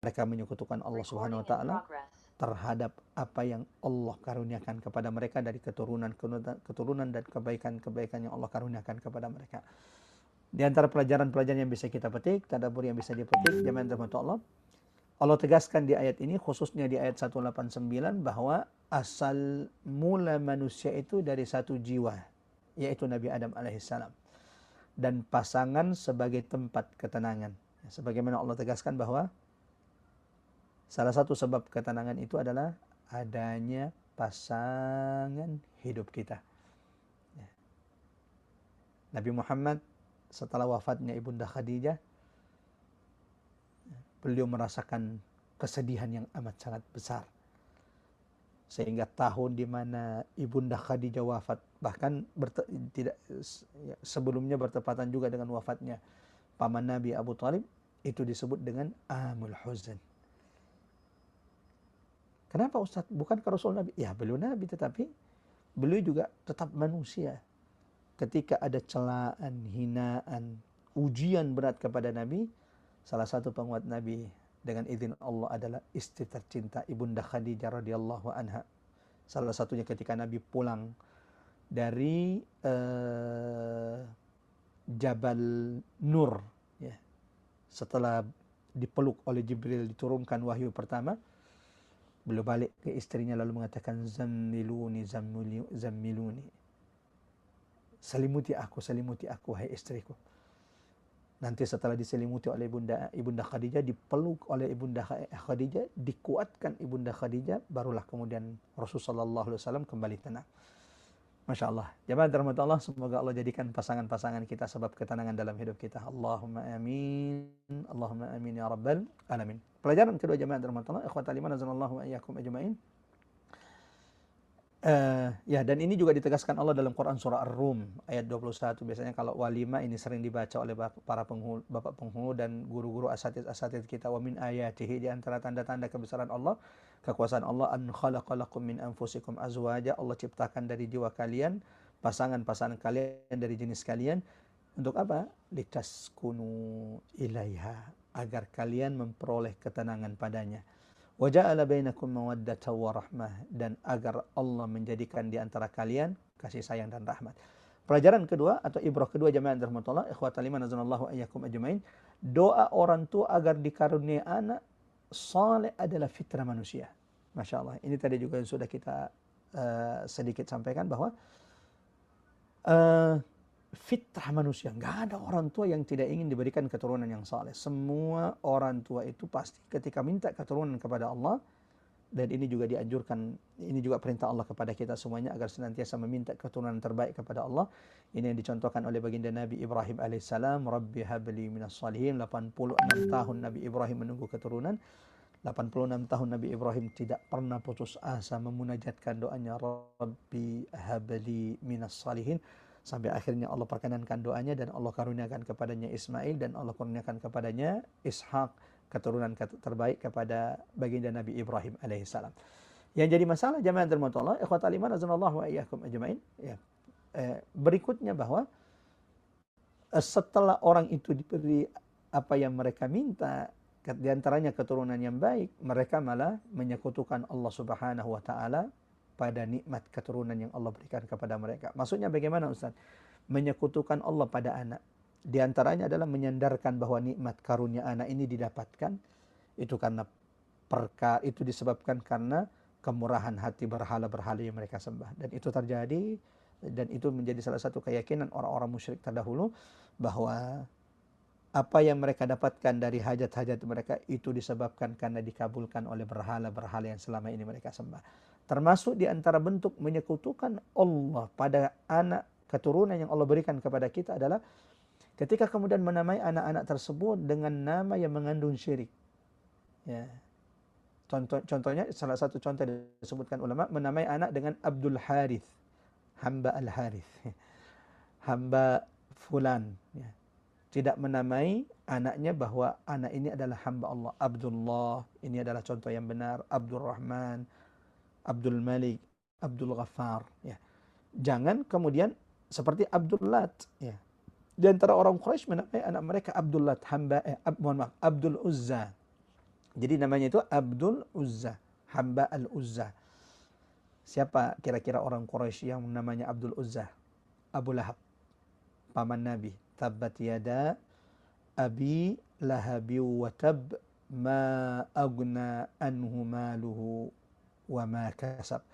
mereka menyekutukan Allah Subhanahu wa taala terhadap apa yang Allah karuniakan kepada mereka dari keturunan dan kebaikan-kebaikan yang Allah karuniakan kepada mereka. Di antara pelajaran-pelajaran yang bisa kita petik, tadabbur yang bisa dipetik, jemaah rahmat Allah, Allah tegaskan di ayat ini, khususnya di ayat 189, bahwa asal mula manusia itu dari satu jiwa, yaitu Nabi Adam alaihissalam. Dan pasangan sebagai tempat ketenangan. Sebagaimana Allah tegaskan bahwa salah satu sebab ketenangan itu adalah adanya pasangan hidup kita. Nabi Muhammad setelah wafatnya Ibunda Khadijah, beliau merasakan kesedihan yang amat sangat besar. Sehingga tahun di mana Ibunda Khadijah wafat, bahkan sebelumnya bertepatan juga dengan wafatnya paman Nabi Abu Thalib, itu disebut dengan Amul Huzn. Kenapa Ustaz? Bukankah Rasul Nabi? Ya, beliau Nabi, tetapi beliau juga tetap manusia. Ketika ada celaan, hinaan, ujian berat kepada Nabi, salah satu penguat Nabi dengan izin Allah adalah istri tercinta Ibunda Khadijah radhiyallahu anha. Salah satunya ketika Nabi pulang dari Jabal Nur, ya, setelah dipeluk oleh Jibril, diturunkan wahyu pertama, beliau balik ke istrinya lalu mengatakan, zammiluni, zammiluni, selimuti aku, hai istriku. Nanti setelah diselimuti oleh Ibunda Khadijah, dipeluk oleh Ibunda Khadijah, dikuatkan Ibunda Khadijah, barulah kemudian Rasulullah SAW kembali tenang. Masya Allah. Jemaah rahmat Allah, semoga Allah jadikan pasangan-pasangan kita sebab ketenangan dalam hidup kita. Allahumma amin. Allahumma amin ya rabbal alamin. Pelajaran kedua jemaah rahmat Allah, ikhwatal iman azanallahu wa iyyakum ajma'in. Ya, dan ini juga ditegaskan Allah dalam Quran surah Ar-Rum ayat 21. Biasanya kalau walima ini sering dibaca oleh para penghulu, bapak penghulu dan guru-guru asatid kita. Wa min ayatihi, di antara tanda-tanda kebesaran Allah, kekuasaan Allah, an khalaqalakum min anfusikum azwaja, Allah ciptakan dari jiwa kalian pasangan-pasangan kalian dari jenis kalian. Untuk apa? Litaskunu ilaiha, agar kalian memperoleh ketenangan padanya. Wa ja'ala bainakum mawaddatan wa rahmah, dan agar Allah menjadikan di antara kalian kasih sayang dan rahmat. Pelajaran kedua atau ibrah kedua jemaah rahmatullah, ikhwatal iman azanallahu ayyakum ajmain, doa orang tua agar dikaruniai anak saleh adalah fitrah manusia. Masya Allah. Ini tadi juga sudah kita sedikit sampaikan bahwa fitrah manusia. Nggak ada orang tua yang tidak ingin diberikan keturunan yang saleh. Semua orang tua itu pasti ketika minta keturunan kepada Allah, dan ini juga dianjurkan, ini juga perintah Allah kepada kita semuanya agar senantiasa meminta keturunan terbaik kepada Allah. Ini yang dicontohkan oleh baginda Nabi Ibrahim alaihissalam, Rabbi habli minas salihin. 86 tahun Nabi Ibrahim menunggu keturunan. 86 tahun Nabi Ibrahim tidak pernah putus asa memunajatkan doanya, Rabbi habli minas salihin. Sampai akhirnya Allah perkenankan doanya dan Allah karuniakan kepadanya Ismail dan Allah karuniakan kepadanya Ishak, keturunan terbaik kepada baginda Nabi Ibrahim alaihissalam. Yang jadi masalah jemaah rahmat Allah, ikhwatal iman azanallahu wa iyyakum ajmain, ya, berikutnya bahwa setelah orang itu diberi apa yang mereka minta, di antaranya keturunan yang baik, mereka malah menyekutukan Allah Subhanahu wa taala pada nikmat keturunan yang Allah berikan kepada mereka. Maksudnya bagaimana Ustaz? Menyekutukan Allah pada anak. Di antaranya adalah menyandarkan bahwa nikmat karunia anak ini didapatkan itu karena itu disebabkan karena kemurahan hati berhala-berhala yang mereka sembah. Dan itu terjadi, dan itu menjadi salah satu keyakinan orang-orang musyrik terdahulu bahwa apa yang mereka dapatkan dari hajat-hajat mereka itu disebabkan karena dikabulkan oleh berhala-berhala yang selama ini mereka sembah. Termasuk di antara bentuk menyekutukan Allah pada anak keturunan yang Allah berikan kepada kita adalah ketika kemudian menamai anak-anak tersebut dengan nama yang mengandung syirik. Ya. Contohnya, salah satu contoh disebutkan ulama, menamai anak dengan Abdul Harith, hamba Al-Harith, hamba fulan. Ya. Tidak menamai anaknya bahwa anak ini adalah hamba Allah. Abdullah, ini adalah contoh yang benar. Abdul Rahman, Abdul Malik, Abdul Ghaffar. Ya. Jangan kemudian seperti Abdul Lat. Ya. Di antara orang Quraisy menamai anak mereka Abdul Lat, hamba Abdul Uzza. Jadi namanya itu Abdul Uzza, hamba Al-Uzza. Siapa kira-kira orang Quraisy yang namanya Abdul Uzza? Abu Lahab, paman Nabi. Tabbat yada abi lahabi wa tab, ma agna anhu maluhu wa ma kasab.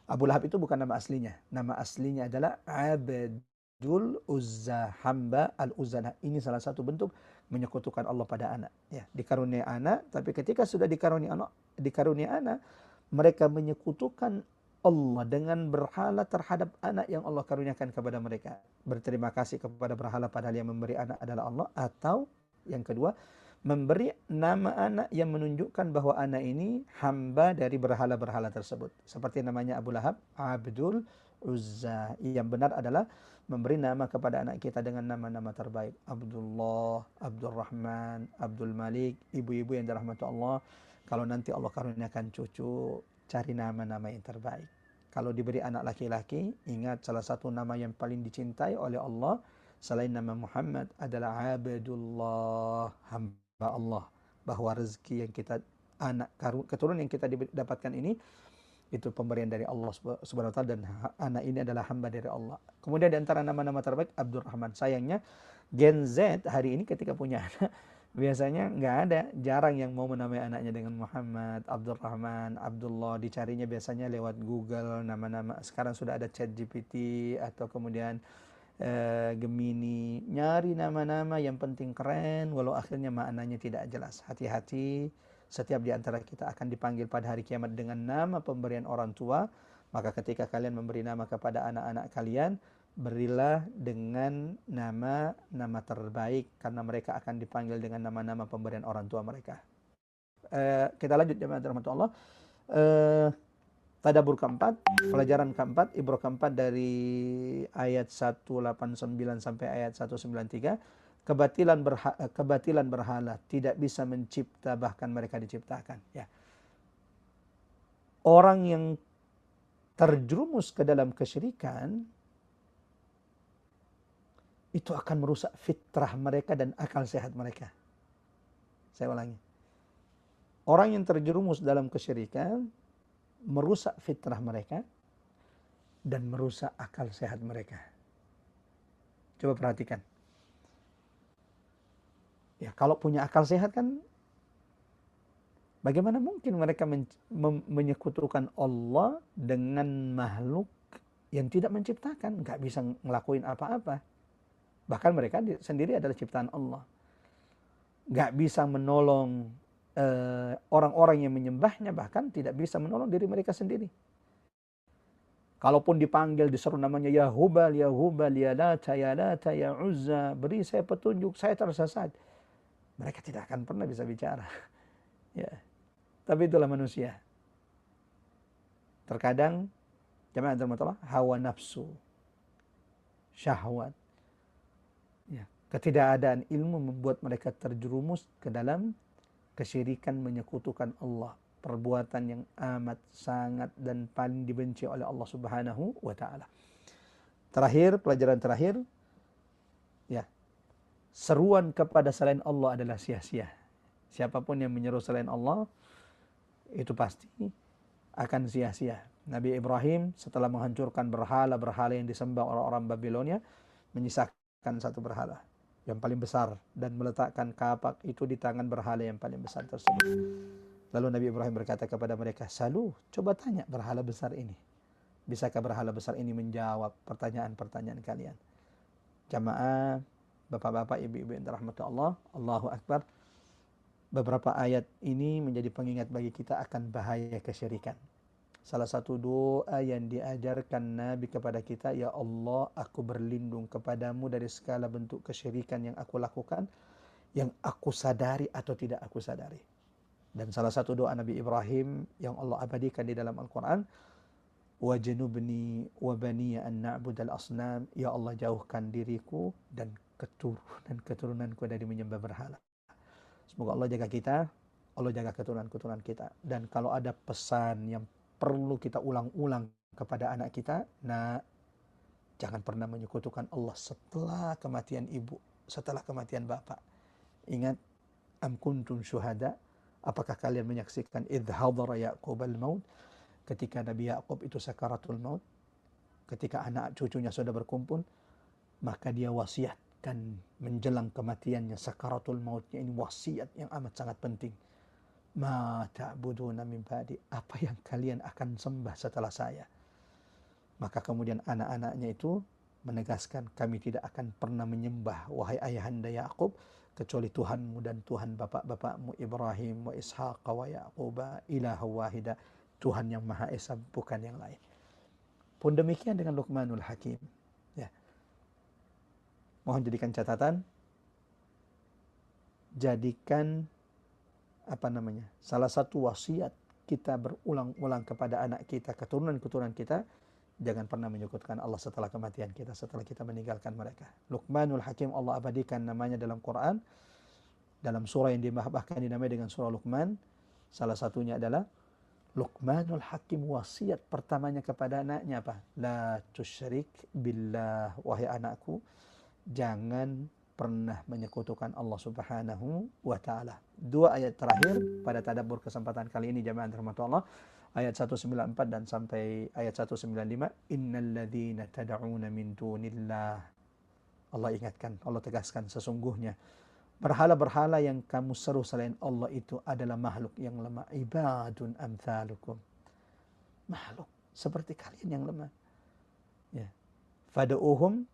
Abu Lahab itu bukan nama aslinya. Nama aslinya adalah Abdul Uzza, hamba Al-Uzza. Nah, ini salah satu bentuk menyekutukan Allah pada anak. Ya, dikarunia anak, tapi ketika sudah dikarunia anak, mereka menyekutukan Allah dengan berhala terhadap anak yang Allah karuniakan kepada mereka. Berterima kasih kepada berhala padahal yang memberi anak adalah Allah. Atau yang kedua, memberi nama anak yang menunjukkan bahwa anak ini hamba dari berhala-berhala tersebut. Seperti namanya Abu Lahab, Abdul Uzza. Yang benar adalah memberi nama kepada anak kita dengan nama-nama terbaik. Abdullah, Abdul Rahman, Abdul Malik. Ibu-ibu yang dirahmati Allah, kalau nanti Allah karuniakan cucu, cari nama-nama yang terbaik. Kalau diberi anak laki-laki, ingat salah satu nama yang paling dicintai oleh Allah selain nama Muhammad adalah Abdullah, hamba Allah. Bahwa rezeki yang kita, keturunan yang kita dapatkan ini, itu pemberian dari Allah Subhanahu wa taala, dan anak ini adalah hamba dari Allah. Kemudian di antara nama-nama terbaik Abdurrahman. Sayangnya Gen Z hari ini ketika punya anak biasanya nggak ada, jarang yang mau menamai anaknya dengan Muhammad, Abdurrahman, Abdullah. Dicarinya biasanya lewat Google nama-nama. Sekarang sudah ada ChatGPT atau kemudian Gemini, nyari nama-nama yang penting keren walau akhirnya maknanya tidak jelas. Hati-hati, setiap di antara kita akan dipanggil pada hari kiamat dengan nama pemberian orang tua. Maka ketika kalian memberi nama kepada anak-anak kalian, berilah dengan nama-nama terbaik, karena mereka akan dipanggil dengan nama-nama pemberian orang tua mereka. Kita lanjut jemaah rahmatullah Allah. Tadabbur keempat, pelajaran keempat, ibrah keempat dari ayat 189 sampai ayat 193. Kebatilan berhala tidak bisa mencipta, bahkan mereka diciptakan. Ya. Orang yang terjerumus ke dalam kesyirikan itu akan merusak fitrah mereka dan akal sehat mereka. Saya ulangi. Orang yang terjerumus dalam kesyirikan merusak fitrah mereka dan merusak akal sehat mereka. Coba perhatikan. Ya, kalau punya akal sehat kan, bagaimana mungkin mereka menyekutukan Allah dengan makhluk yang tidak menciptakan, nggak bisa ngelakuin apa-apa. Bahkan mereka sendiri adalah ciptaan Allah. Nggak bisa menolong orang-orang yang menyembahnya, bahkan tidak bisa menolong diri mereka sendiri. Kalaupun dipanggil, diseru namanya, ya Hubal, ya Hubal, ya Lata, ya Lata, ya Uzza, beri saya petunjuk, saya tersesat. Mereka tidak akan pernah bisa bicara. Ya. Tapi itulah manusia. Terkadang, jemaah rahmatullah, hawa nafsu, syahwat, ya, ketidakadaan ilmu membuat mereka terjerumus ke dalam kesyirikan, menyekutukan Allah. Perbuatan yang amat sangat dan paling dibenci oleh Allah Subhanahu wa taala. Terakhir, pelajaran terakhir, ya, seruan kepada selain Allah adalah sia-sia. Siapapun yang menyeru selain Allah, itu pasti akan sia-sia. Nabi Ibrahim setelah menghancurkan berhala-berhala yang disembah orang-orang Babilonia, menyisakan satu berhala yang paling besar dan meletakkan kapak itu di tangan berhala yang paling besar tersebut. Lalu Nabi Ibrahim berkata kepada mereka, "Salu, coba tanya berhala besar ini. Bisakah berhala besar ini menjawab pertanyaan-pertanyaan kalian?" Jamaah, bapak-bapak, ibu-ibu yang dirahmati Allah, Allahu Akbar. Beberapa ayat ini menjadi pengingat bagi kita akan bahaya kesyirikan. Salah satu doa yang diajarkan Nabi kepada kita, ya Allah, aku berlindung kepadamu dari segala bentuk kesyirikan yang aku lakukan, yang aku sadari atau tidak aku sadari. Dan salah satu doa Nabi Ibrahim yang Allah abadikan di dalam Al-Quran, wajnubni wa baniya an na'budal asnam, ya Allah jauhkan diriku dan keturunanku dari menyembah berhala. Semoga Allah jaga kita, Allah jaga keturunan-keturunan kita. Dan kalau ada pesan yang perlu kita ulang-ulang kepada anak kita, nah, jangan pernah menyekutukan Allah setelah kematian ibu, setelah kematian bapak. Ingat, am kuntum syuhada Apakah kalian menyaksikan idh hadara Ya'qub al-maut, ketika Nabi Ya'qub itu sakaratul maut, ketika anak cucunya sudah berkumpul, maka dia wasiatkan menjelang kematiannya, sakaratul mautnya ini wasiat yang amat sangat penting. Ma ta'buduna min ba'di, apa yang kalian akan sembah setelah saya? Maka kemudian anak-anaknya itu menegaskan, kami tidak akan pernah menyembah wahai ayahanda Ya'qub kecuali Tuhanmu dan Tuhan bapak-bapakmu Ibrahim wa Ishaq wa Ya'qub ilaha wahida, Tuhan yang Maha Esa, bukan yang lain. Pun demikian dengan Luqmanul Hakim. Ya. Mohon jadikan catatan, jadikan salah satu wasiat kita berulang-ulang kepada anak kita, keturunan-keturunan kita, jangan pernah menyekutukan Allah setelah kematian kita, setelah kita meninggalkan mereka. Luqmanul Hakim Allah abadikan namanya dalam Quran, dalam surah yang bahkan dinamai dengan surah Luqman. Salah satunya adalah Luqmanul Hakim, wasiat pertamanya kepada anaknya apa? La tusyrik billah, wahai anakku, jangan pernah menyekutukan Allah Subhanahu wa taala. Dua ayat terakhir pada tadabbur kesempatan kali ini jamaah rahmatullah, ayat 194 dan sampai ayat 195. Innal ladzina tad'una min dunillah, Allah ingatkan, Allah tegaskan, sesungguhnya berhala-berhala yang kamu seru selain Allah itu adalah makhluk yang lemah. Ibadun amthalukum, makhluk seperti kalian yang lemah. Ya. Fad'uhum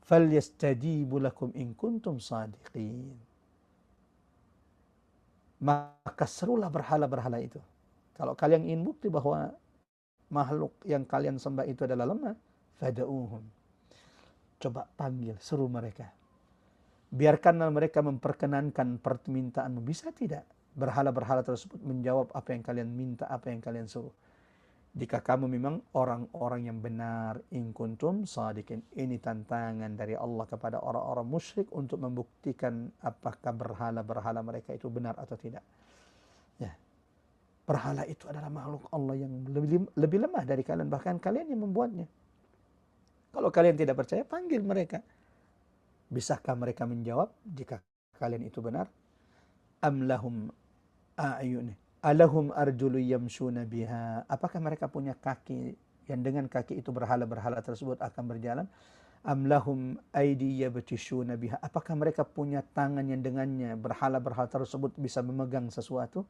falyastajibu lakum in kuntum sadiqin. Maka serulah berhala-berhala itu. Kalau kalian ingin bukti bahwa makhluk yang kalian sembah itu adalah lemah, fad'uhum, coba panggil, seru mereka. Biarkanlah mereka memperkenankan permintaanmu. Bisa tidak berhala-berhala tersebut menjawab apa yang kalian minta, apa yang kalian suruh? Jika kamu memang orang-orang yang benar, in kuntum shadiqin. Ini tantangan dari Allah kepada orang-orang musyrik untuk membuktikan apakah berhala-berhala mereka itu benar atau tidak. Ya. Berhala itu adalah makhluk Allah yang lebih lemah dari kalian, bahkan kalian yang membuatnya. Kalau kalian tidak percaya, panggil mereka. Bisakah mereka menjawab jika kalian itu benar? Am lahum a'yun alahum arjulu yamshuna biha, apakah mereka punya kaki yang dengan kaki itu berhala-berhala tersebut akan berjalan? Am lahum aidi yabtishuna biha, apakah mereka punya tangan yang dengannya berhala-berhala tersebut bisa memegang sesuatu?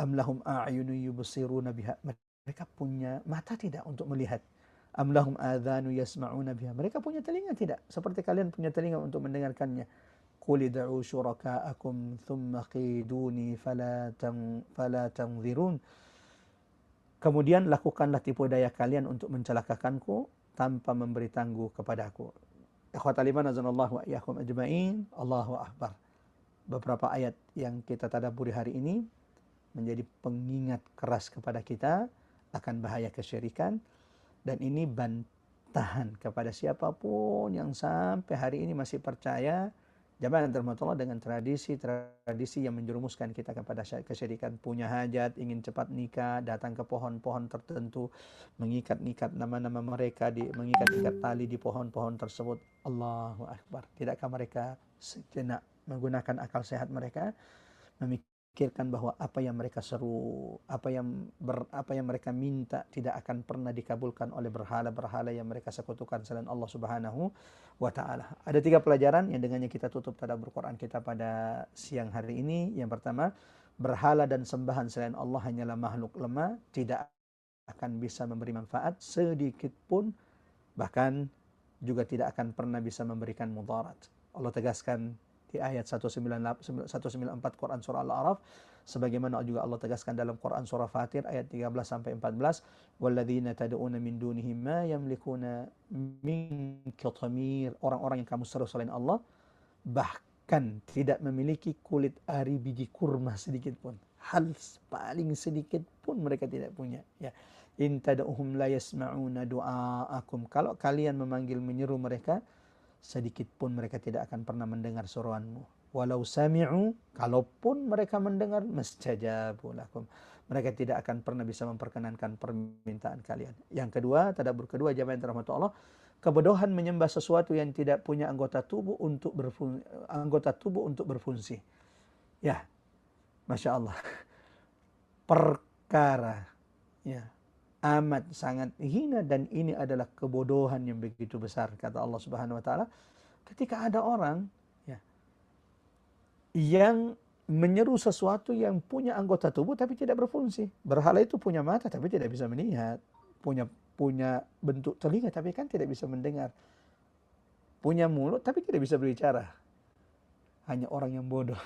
Am lahum a'yunu yubsiruna biha, mereka punya mata tidak untuk melihat? Am lahum adhanu yasma'una biha, mereka punya telinga tidak seperti kalian punya telinga untuk mendengarkannya? Qul id'u syuraka'akum thumma qiduni fala tanzirun. Kemudian lakukanlah tipu daya kalian untuk mencelakakanku tanpa memberi tangguh kepadaku. Ikhwatal iman azanallahu wa iyyakum ajma'in. Allahu akbar. Beberapa ayat yang kita tadabburi hari ini menjadi pengingat keras kepada kita akan bahaya kesyirikan, dan ini bantahan kepada siapapun yang sampai hari ini masih percaya, jamaah terhormat, dengan tradisi yang menjerumuskan kita kepada kesyirikan. Punya hajat, ingin cepat nikah, datang ke pohon-pohon tertentu, mengikat-ikat nama-nama mereka, mengikat-ikat tali di pohon-pohon tersebut. Allahu Akbar. Tidakkah mereka sejenak menggunakan akal sehat mereka, memikirkan bahwa apa yang mereka seru, apa yang mereka minta tidak akan pernah dikabulkan oleh berhala-berhala yang mereka sekutukan selain Allah Subhanahu wa taala. Ada 3 pelajaran yang dengannya kita tutup tadabbur Quran kita pada siang hari ini. Yang pertama, berhala dan sembahan selain Allah hanyalah makhluk lemah, tidak akan bisa memberi manfaat sedikit pun, bahkan juga tidak akan pernah bisa memberikan mudarat. Allah tegaskan di ayat 194 Quran surah Al-A'raf, sebagaimana juga Allah tegaskan dalam Quran surah Fatir ayat 13 sampai 14, walladzina tad'una min dunihi ma yamlikuna min qitmir, orang-orang yang kamu seru selain Allah bahkan tidak memiliki kulit ari biji kurma sedikit pun. Hal paling sedikit pun mereka tidak punya. Ya. In tad'uhum la yasma'una du'aakum, kalau kalian memanggil menyeru mereka, sedikit pun mereka tidak akan pernah mendengar seruanmu. Walau sami'u, kalaupun mereka mendengar, mastajabu lakum, mereka tidak akan pernah bisa memperkenankan permintaan kalian. Yang kedua, tadabbur kedua jamaah yang dirahmati Allah, kebodohan menyembah sesuatu yang tidak punya anggota tubuh untuk berfungsi. Ya, Masya Allah. Perkara ya amat sangat hina, dan ini adalah kebodohan yang begitu besar, kata Allah Subhanahu wa taala, ketika ada orang ya yang menyeru sesuatu yang punya anggota tubuh tapi tidak berfungsi. Berhala itu punya mata tapi tidak bisa melihat, punya punya bentuk telinga tapi kan tidak bisa mendengar, punya mulut tapi tidak bisa berbicara. Hanya orang yang bodoh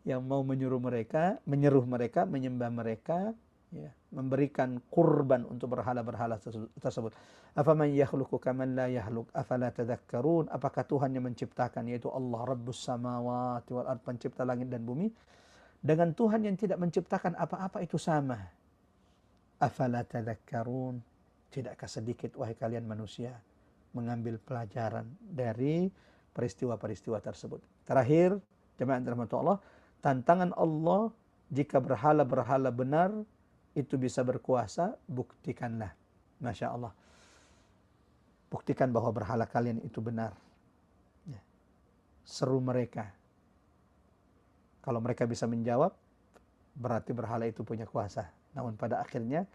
yang mau menyeruh mereka, menyembah mereka, ya, memberikan kurban untuk berhala-berhala tersebut. Afaman yakhluqu kaman la yakhluq afala tadhakkarun? Apakah Tuhan yang menciptakan, yaitu Allah Rabbus samawati wal ard, pencipta langit dan bumi, dengan Tuhan yang tidak menciptakan apa-apa itu sama? Afala tadhakkarun? Tidakkah sedikit wahai kalian manusia mengambil pelajaran dari peristiwa-peristiwa tersebut? Terakhir, jemaah dirahmati Allah, tantangan Allah, jika berhala-berhala benar itu bisa berkuasa, buktikanlah. Masya Allah. Buktikan bahwa berhala kalian itu benar. Ya. Seru mereka. Kalau mereka bisa menjawab, berarti berhala itu punya kuasa. Namun pada akhirnya,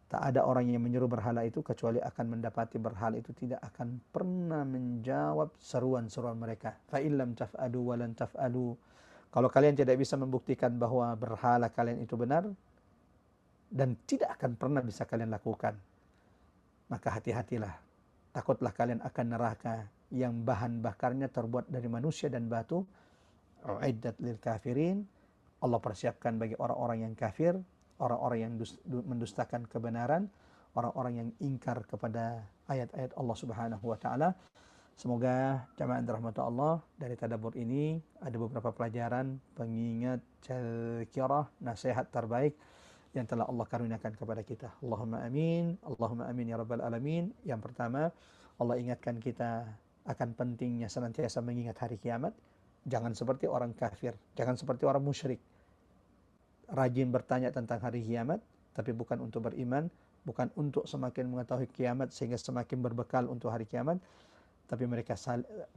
tak ada orang yang menyuruh berhala itu kecuali akan mendapati berhala itu tidak akan pernah menjawab seruan-seruan mereka. Fa illam taf'alu wa lan taf'alu. Kalau kalian tidak bisa membuktikan bahwa berhala kalian itu benar, dan tidak akan pernah bisa kalian lakukan, maka hati-hatilah. Takutlah kalian akan neraka yang bahan bakarnya terbuat dari manusia dan batu. Uiddat lil kafirin. Allah persiapkan bagi orang-orang yang kafir, orang-orang yang mendustakan kebenaran, orang-orang yang ingkar kepada ayat-ayat Allah Subhanahu wa taala. Semoga jamaah dirahmati Allah, dari tadabbur ini ada beberapa pelajaran, pengingat, tazkirah, nasihat terbaik yang telah Allah karuniakan kepada kita. Allahumma amin, Allahumma amin ya rabbal alamin. Yang pertama, Allah ingatkan kita akan pentingnya senantiasa mengingat hari kiamat. Jangan seperti orang kafir, jangan seperti orang musyrik, rajin bertanya tentang hari kiamat, tapi bukan untuk beriman, bukan untuk semakin mengetahui kiamat sehingga semakin berbekal untuk hari kiamat, tapi mereka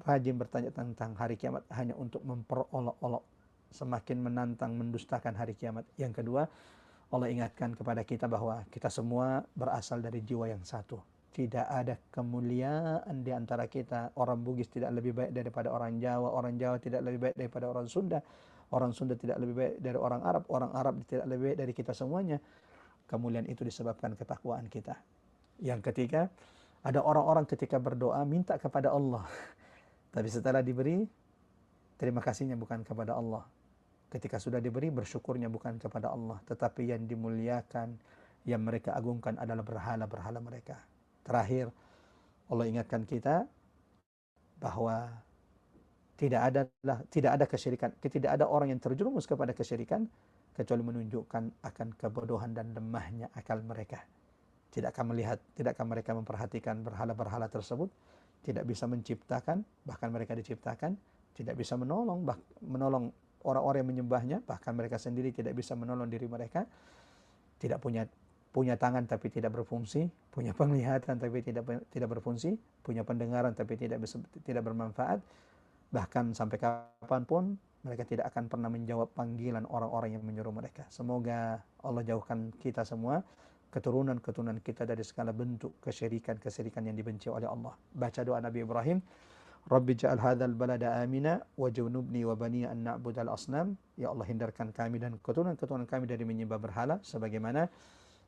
rajin bertanya tentang hari kiamat hanya untuk memperolok-olok, semakin menantang, mendustakan hari kiamat. Yang kedua, Allah ingatkan kepada kita bahwa kita semua berasal dari jiwa yang satu. Tidak ada kemuliaan di antara kita. Orang Bugis tidak lebih baik daripada orang Jawa tidak lebih baik daripada orang Sunda tidak lebih baik dari orang Arab tidak lebih baik dari kita semuanya. Kemuliaan itu disebabkan ketakwaan kita. Yang ketiga, ada orang-orang ketika berdoa minta kepada Allah, tapi setelah diberi, terima kasihnya bukan kepada Allah. Ketika sudah diberi, bersyukurnya bukan kepada Allah, tetapi yang dimuliakan, yang mereka agungkan adalah berhala-berhala mereka. Terakhir, Allah ingatkan kita bahwa tidak ada kesyirikan, tidak ada orang yang terjerumus kepada kesyirikan kecuali menunjukkan akan kebodohan dan lemahnya akal mereka. Tidakkah mereka memperhatikan berhala-berhala tersebut, tidak bisa menciptakan, bahkan mereka diciptakan, tidak bisa menolong orang-orang yang menyembahnya, bahkan mereka sendiri tidak bisa menolong diri mereka, tidak punya tangan tapi tidak berfungsi, punya penglihatan tapi tidak berfungsi, punya pendengaran tapi tidak bermanfaat, bahkan sampai kapanpun mereka tidak akan pernah menjawab panggilan orang-orang yang menyuruh mereka. Semoga Allah jauhkan kita semua, keturunan-keturunan kita, dari segala bentuk kesyirikan yang dibenci oleh Allah. Baca doa Nabi Ibrahim, Rabbi ja'al hadzal balada amina wajnubni wa bani an na'budal asnam. Ya Allah, hindarkan kami dan keturunan-keturunan kami dari menyembah berhala, sebagaimana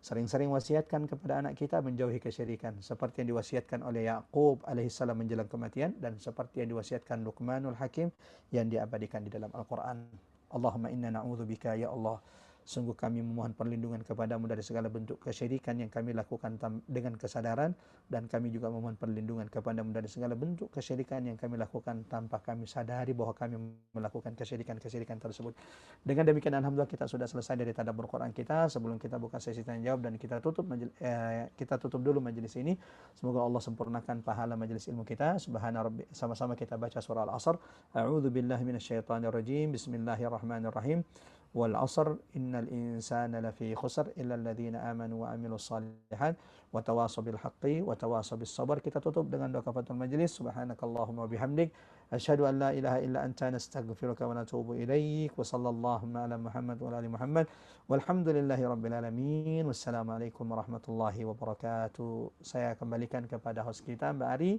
sering-sering wasiatkan kepada anak kita menjauhi kesyirikan, seperti yang diwasiatkan oleh Yaqub alaihissalam menjelang kematian, dan seperti yang diwasiatkan Luqmanul Hakim yang diabadikan di dalam Al-Quran. Allahumma inna na'udzubika, ya Allah, sungguh kami memohon perlindungan kepadamu dari segala bentuk kesyirikan yang kami lakukan dengan kesadaran, dan kami juga memohon perlindungan kepadamu dari segala bentuk kesyirikan yang kami lakukan tanpa kami sadari bahwa kami melakukan kesyirikan tersebut. Dengan demikian, alhamdulillah, kita sudah selesai dari tadabbur Quran kita. Sebelum kita buka sesi tanya jawab dan kita tutup dulu majelis ini, semoga Allah sempurnakan pahala majelis ilmu kita. Subhana rabbi, sama-sama kita baca surah Al-Asr. A'udzu billahi minasyaitonir rajim. Bismillahirrahmanirrahim. Wal 'asr innal insana lafi khusr illa alladziina aamanu wa 'amilus shalihat wa tawashaw bil haqqi wa tawashaw bis sabr. Kita tutup dengan doa kafaratul majelis. Subhanakallahumma wa bihamdik Asyhadu an la ilaha illa anta nastaghfiruka wa natubu ilaik. Wa sallallahu ala Muhammad wa ala ali Muhammad. Walhamdulillahi rabbil alamin. Wassalamualaikum warahmatullahi wabarakatuh. Saya kembalikan kepada host kita Mbak Ari.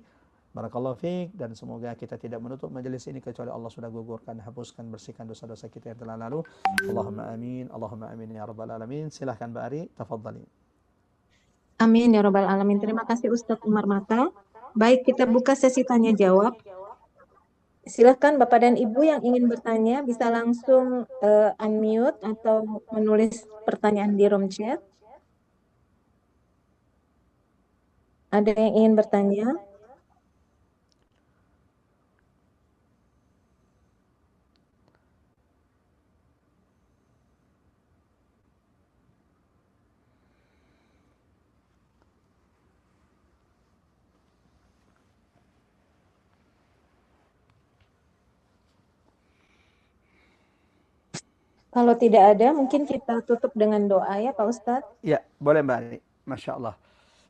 Barakallahu fiik, dan semoga kita tidak menutup majelis ini kecuali Allah sudah gugurkan, hapuskan, bersihkan dosa-dosa kita yang telah lalu. Allahumma amin, Allahumma amin ya rabbal alamin. Silahkan Mbak Ari, tafadhali. Amin ya Rabbal Alamin. Terima kasih Ustadz Umar Mata. Baik, kita buka sesi tanya jawab. Silahkan Bapak dan Ibu yang ingin bertanya bisa langsung unmute atau menulis pertanyaan di room chat. Ada yang ingin bertanya? Kalau tidak ada, mungkin kita tutup dengan doa ya Pak Ustadz. Ya, boleh Mbak Ari. Masya Allah.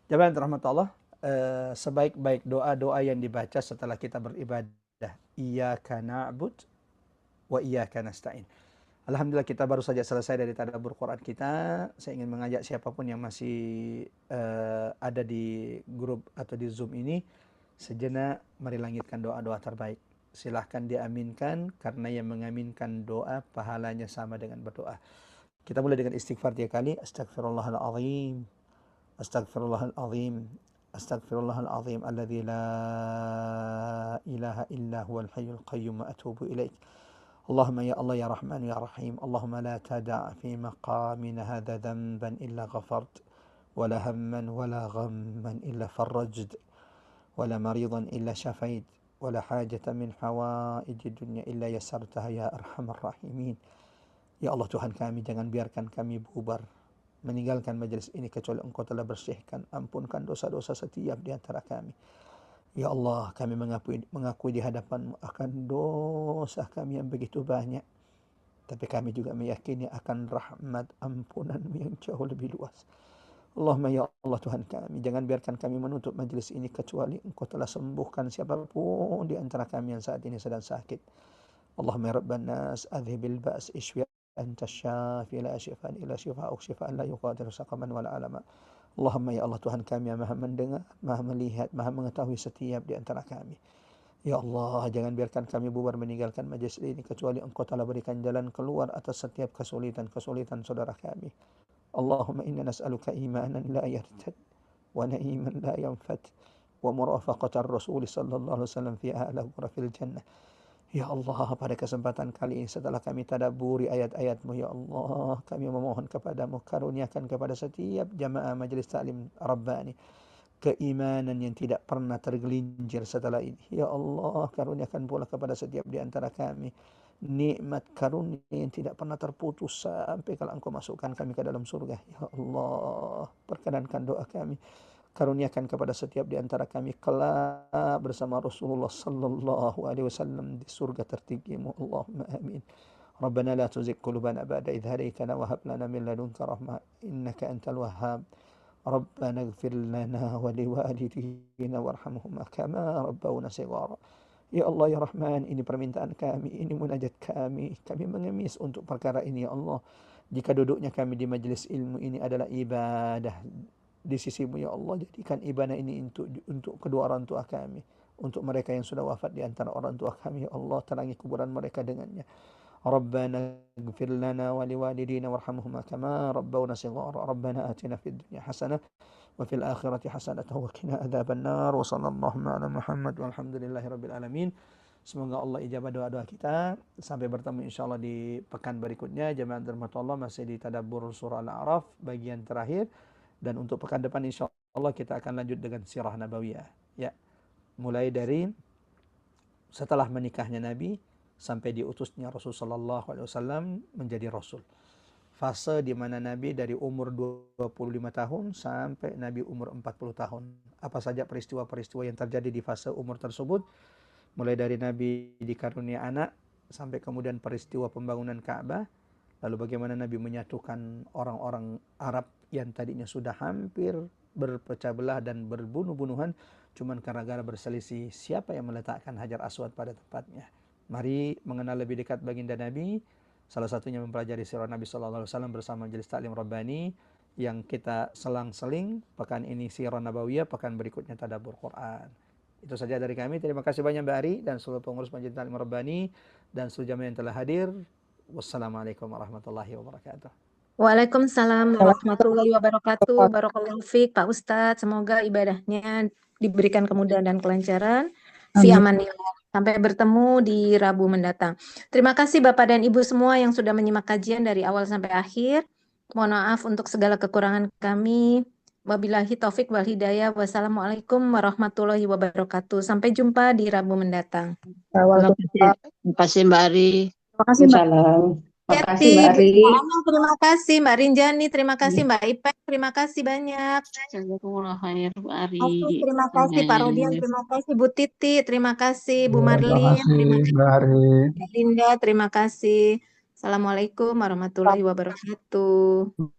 Jemaah rahmat Allah, sebaik-baik doa-doa yang dibaca setelah kita beribadah. Iyyaka na'bud wa iyyaka nasta'in. Alhamdulillah kita baru saja selesai dari tadabbur Quran kita. Saya ingin mengajak siapapun yang masih ada di grup atau di Zoom ini, sejenak mari langitkan doa-doa terbaik. Silahkan diaminkan, karena yang mengaminkan doa pahalanya sama dengan berdoa. Kita mulai dengan istighfar 3 kali. Astaghfirullahaladzim, astaghfirullahaladzim, astaghfirullahaladzim, alladzi la ilaha illa huwal hayyul qayyum wa atubu ilaik. Allahumma ya Allah ya Rahman ya Rahim. Allahumma la tada' fi maqamina hadha dhanban illa ghafart, wala hamman wala ghamman illa farrajd, wala maridan illa syafait, wala hajatan min hawaiji dunya illa yasartaha ya arhamar rahimin. Ya Allah Tuhan kami, jangan biarkan kami bubar meninggalkan majelis ini kecuali Engkau telah bersihkan, ampunkan dosa-dosa setiap di antara kami. Ya Allah, kami mengakui di hadapan-Mu akan dosa kami yang begitu banyak. Tapi kami juga meyakini akan rahmat ampunan-Mu yang jauh lebih luas. Allahumma ya Allah Tuhan kami, jangan biarkan kami menutup majelis ini kecuali Engkau telah sembuhkan siapapun di antara kami yang saat ini sedang sakit. Allahumma ya Rabban nas, adhibil ba's, ishfi anta syafi, la syifaan illa syifa'uk, syifaan la yughadiru saqaman wala alama. Allahumma ya Allah Tuhan kami yang maha mendengar, maha melihat, maha mengetahui setiap di antara kami. Ya Allah, jangan biarkan kami bubar meninggalkan majelis ini kecuali Engkau telah berikan jalan keluar atas setiap kesulitan-kesulitan saudara kami. Allahumma inna nas'aluka imanan la yartad, wa na'iman la yanfad, wa murafaqatar Rasul sallallahu alaihi wasallam fi a'la ghurafil jannah. Ya Allah, pada kesempatan kali ini setelah kami tadabburi ayat-ayat-Mu, ya Allah, kami memohon kepadamu, karuniakan kepada setiap jamaah majelis taklim Rabbani keimanan yang tidak pernah tergelincir setelah ini. Ya Allah, karuniakan pula kepada setiap di antara kami nikmat karunia yang tidak pernah terputus sampai kalau Engkau masukkan kami ke dalam surga. Ya Allah, perkenankan doa kami. Karuniakan kepada setiap di antara kami kelak bersama Rasulullah sallallahu alaihi wasallam di surga tertinggi-Mu. Allahumma amin. Rabbana la tuzigh qulubana ba'da idh hadaytana wa hab lana min ladunka rahmah innaka antal wahhab. Rabbana ighfir lana wa liwalidina warhamhuma kama rabbawna shighara. Ya Allah ya Rahman, ini permintaan kami, ini munajat kami. Kami mengemis untuk perkara ini ya Allah. Jika duduknya kami di majlis ilmu ini adalah ibadah di sisi-Mu ya Allah, jadikan ibadah ini untuk kedua orang tua kami, untuk mereka yang sudah wafat di antara orang tua kami ya Allah, terangi kuburan mereka dengannya. Rabbana ighfir lana wa liwalidina warhamhuma kama rabbawna shighara. Rabbana atina fid dunya hasanah wa fil akhirati hasanah wa qina adzabannar. Wa sallallahu ala Muhammad walhamdulillahi rabbil alamin. Semoga Allah ijabah doa-doa kita. Sampai bertemu insyaallah di pekan berikutnya. Jemaah rahmat Allah, masih di tadabbur surah Al-A'raf bagian terakhir. Dan untuk pekan depan insya Allah kita akan lanjut dengan sirah nabawiyah. Ya, mulai dari setelah menikahnya Nabi sampai diutusnya Rasul sallallahu alaihi wasallam menjadi rasul. Fase di mana Nabi dari umur 25 tahun sampai Nabi umur 40 tahun. Apa saja peristiwa-peristiwa yang terjadi di fase umur tersebut? Mulai dari Nabi dikarunia anak sampai kemudian peristiwa pembangunan Ka'bah. Lalu bagaimana Nabi menyatukan orang-orang Arab yang tadinya sudah hampir berpecah belah dan berbunuh-bunuhan cuman karena gara berselisih siapa yang meletakkan Hajar Aswad pada tempatnya. Mari mengenal lebih dekat baginda Nabi, salah satunya mempelajari sirah Nabi sallallahu alaihi wasallam bersama Majelis Taklim Rabbani yang kita selang-seling. Pekan ini sirah nabawiyah, pekan berikutnya tadabbur Quran. Itu saja dari kami. Terima kasih banyak Mbak Ari dan seluruh pengurus Majelis Taklim Rabbani dan seluruh jamaah yang telah hadir. Wassalamualaikum warahmatullahi wabarakatuh. Waalaikumsalam warahmatullahi wabarakatuh. Barakallahu fiik Pak Ustadz. Semoga ibadahnya diberikan kemudahan dan kelancaran. Fi Amin. amanillah. Sampai bertemu di Rabu mendatang. Terima kasih Bapak dan Ibu semua yang sudah menyimak kajian dari awal sampai akhir. Mohon maaf untuk segala kekurangan kami. Wabillahi taufik wal hidayah. Wassalamualaikum warahmatullahi wabarakatuh. Sampai jumpa di Rabu mendatang. Terima kasih Mbak Ari. Terima kasih Mbak. Salam. Terima kasih Yati, Mbak Ari. Bu Amel, terima kasih Mbak Rinjani, terima kasih Mbak Ipek, terima kasih banyak. Jazakumullah khair, Mbak Ari. Afif, terima kasih Pak Rodian, terima kasih Bu Titi, terima kasih Bu Terima Marlin, terima kasih kasih Mbak Ari. Bu Linda, terima kasih. Assalamualaikum warahmatullahi wabarakatuh.